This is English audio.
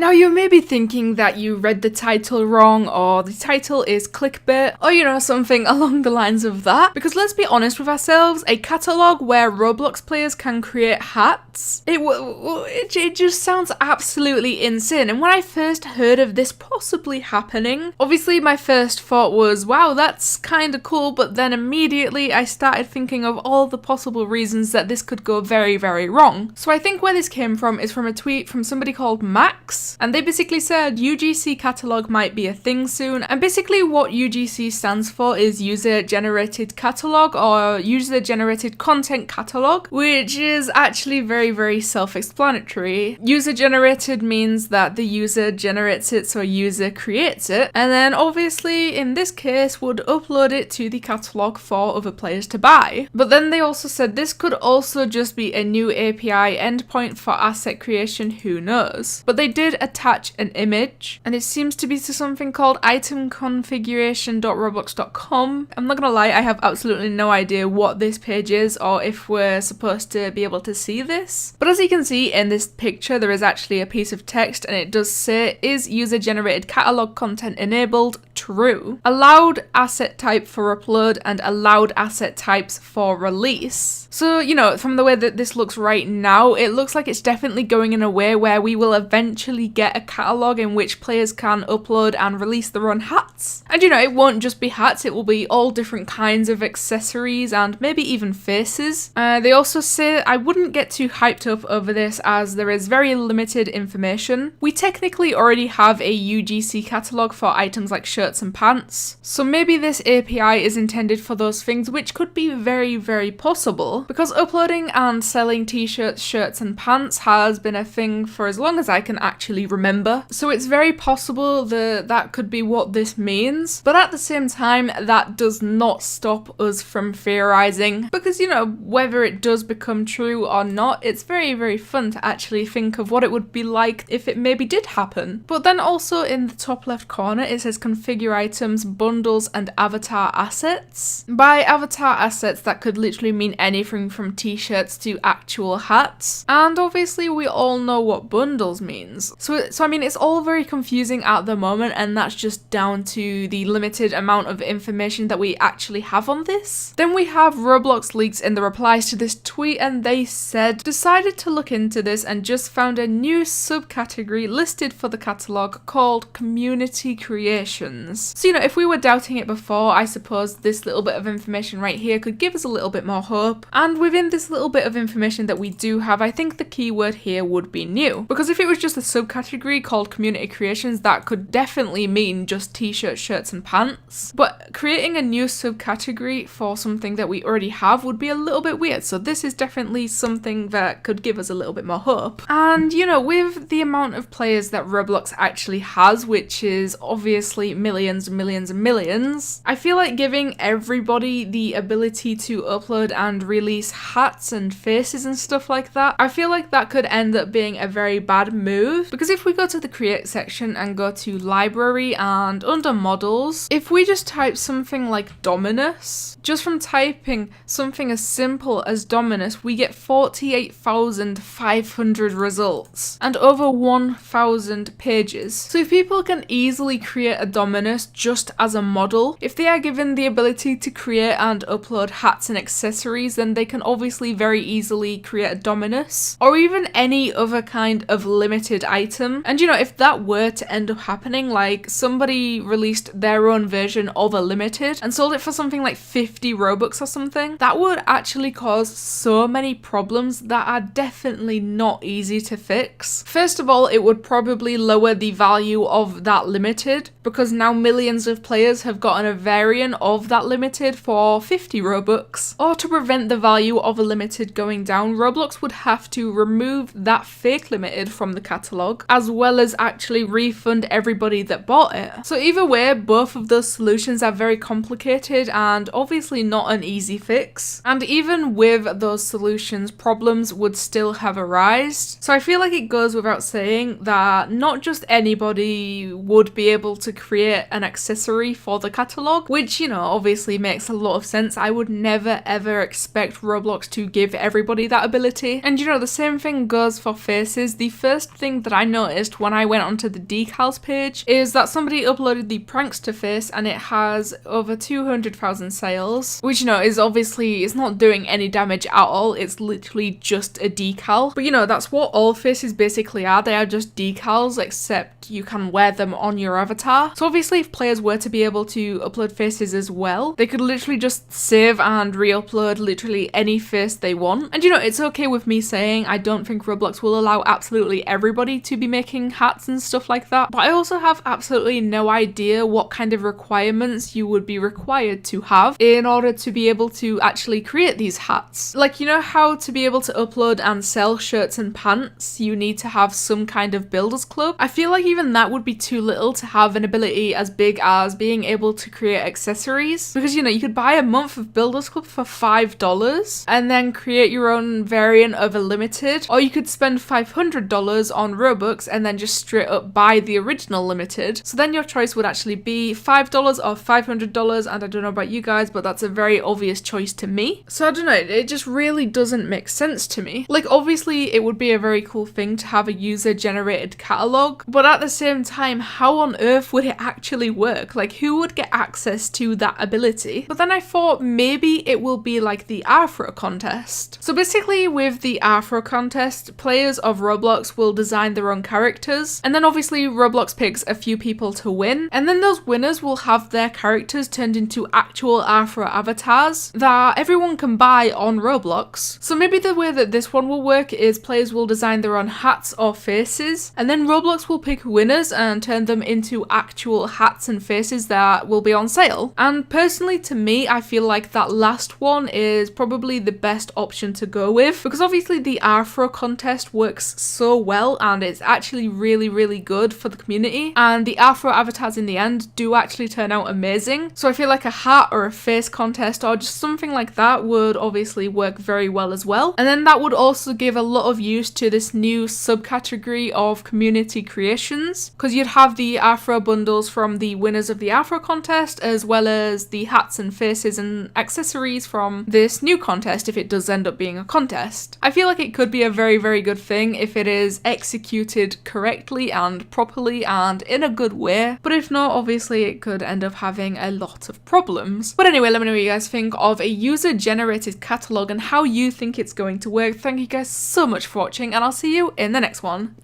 Now you may be thinking that you read the title wrong, or the title is clickbait, or something along the lines of that, because let's be honest with ourselves, a catalogue where Roblox players can create hats, it just sounds absolutely insane. And when I first heard of this possibly happening, obviously my first thought was, wow, that's kind of cool, but then immediately I started thinking of all the possible reasons that this could go very, very wrong. So I think where this came from is from a tweet from somebody called Max, and they basically said UGC catalog might be a thing soon. And basically what UGC stands for is user generated catalog, or user generated content catalog, which is actually very, very self-explanatory. User generated means that the user generates it, so a user creates it, and then obviously in this case would upload it to the catalog for other players to buy. But then they also said this could also just be a new API endpoint for asset creation, who knows. But they did attach an image, and it seems to be to something called itemconfiguration.roblox.com. I'm not gonna lie, I have absolutely no idea what this page is or if we're supposed to be able to see this. But as you can see in this picture, there is actually a piece of text, and it does say, is user generated catalog content enabled? True. Allowed asset type for upload and allowed asset types for release. So, from the way that this looks right now, it looks like it's definitely going in a way where we will eventually get a catalogue in which players can upload and release their own hats. And it won't just be hats, it will be all different kinds of accessories and maybe even faces. They also say, I wouldn't get too hyped up over this as there is very limited information. We technically already have a UGC catalogue for items like shirts and pants, so maybe this API is intended for those things, which could be very, very possible, because uploading and selling t-shirts, shirts and pants has been a thing for as long as I can actually remember. So it's very possible that could be what this means, but at the same time that does not stop us from theorizing, because whether it does become true or not, it's very, very fun to actually think of what it would be like if it maybe did happen. But then also in the top left corner it says configure items, bundles and avatar assets. By avatar assets, that could literally mean anything from t-shirts to actual hats, and obviously we all know what bundles means. So I mean, it's all very confusing at the moment, and that's just down to the limited amount of information that we actually have on this. Then we have Roblox leaks in the replies to this tweet, and they said, decided to look into this and just found a new subcategory listed for the catalogue called community creations. So if we were doubting it before, I suppose this little bit of information right here could give us a little bit more hope. And within this little bit of information that we do have, I think the keyword here would be new, because if it was just a subcategory called community creations, that could definitely mean just t-shirts, shirts and pants. But creating a new subcategory for something that we already have would be a little bit weird, so this is definitely something that could give us a little bit more hope. And with the amount of players that Roblox actually has, which is obviously millions and millions and millions, I feel like giving everybody the ability to upload and release hats and faces and stuff like that, I feel like that could end up being a very bad move, because if we go to the create section and go to library and under models, if we just type something like Dominus, just from typing something as simple as Dominus, we get 48,500 results and over 1,000 pages. So if people can easily create a Dominus just as a model, if they are given the ability to create and upload hats and accessories, then they can obviously very easily create a Dominus or even any other kind of limited item. And if that were to end up happening, like somebody released their own version of a limited and sold it for something like 50 Robux or something, that would actually cause so many problems that are definitely not easy to fix. First of all, it would probably lower the value of that limited, because now millions of players have gotten a variant of that limited for 50 Robux. Or to prevent the value of a limited going down, Roblox would have to remove that fake limited from the catalogue, as well as actually refund everybody that bought it. So either way, both of those solutions are very complicated and obviously not an easy fix. And even with those solutions, problems would still have arisen. So I feel like it goes without saying that not just anybody would be able to create an accessory for the catalogue, which, obviously makes a lot of sense. I would never ever expect Roblox to give everybody that ability. And the same thing goes for faces. The first thing that I noticed when I went onto the decals page is that somebody uploaded the prankster face and it has over 200,000 sales, which, you know, is obviously, it's not doing any damage at all. It's literally just a decal. But, you know, that's what all faces basically are. They are just decals, except you can wear them on your avatar. So obviously, if players were to be able to upload faces as well, they could literally just save and re-upload literally any face they want. And, you know, it's okay with me saying I don't think Roblox will allow absolutely everybody to be making hats and stuff like that, but I also have absolutely no idea what kind of requirements you would be required to have in order to be able to actually create these hats. Like, you know how to be able to upload and sell shirts and pants, you need to have some kind of builders club? I feel like even that would be too little to have an ability as big as being able to create accessories, because, you know, you could buy a month of builders club for $5 and then create your own variant of a limited, or you could spend $500 on Robux and then just straight up buy the original limited. So then your choice would actually be $5 or $500, and I don't know about you guys, but that's a very obvious choice to me. So I don't know, it just really doesn't make sense to me. Like, obviously it would be a very cool thing to have a user generated catalog, but at the same time, how on earth would it actually work? Like, who would get access to that ability? But then I thought maybe it will be like the Afro contest. So basically with the Afro contest, players of Roblox will design their own characters, and then obviously Roblox picks a few people to win, and then those winners will have their characters turned into actual Afro avatars that everyone can buy on Roblox. So maybe the way that this one will work is players will design their own hats or faces, and then Roblox will pick winners and turn them into actual hats and faces that will be on sale. And personally, to me, I feel like that last one is probably the best option to go with, because obviously the Afro contest works so well and it's actually really good for the community, and the Afro avatars in the end do actually turn out amazing. So I feel like a hat or a face contest or just something like that would obviously work very well as well. And then that would also give a lot of use to this new subcategory of community creations, because you'd have the Afro bundles from the winners of the Afro contest, as well as the hats and faces and accessories from this new contest if it does end up being a contest. I feel like it could be a very good thing if it is executed correctly and properly and in a good way, but if not, obviously it could end up having a lot of problems. But anyway, let me know what you guys think of a user generated catalog and how you think it's going to work. Thank you guys so much for watching, and I'll see you in the next one.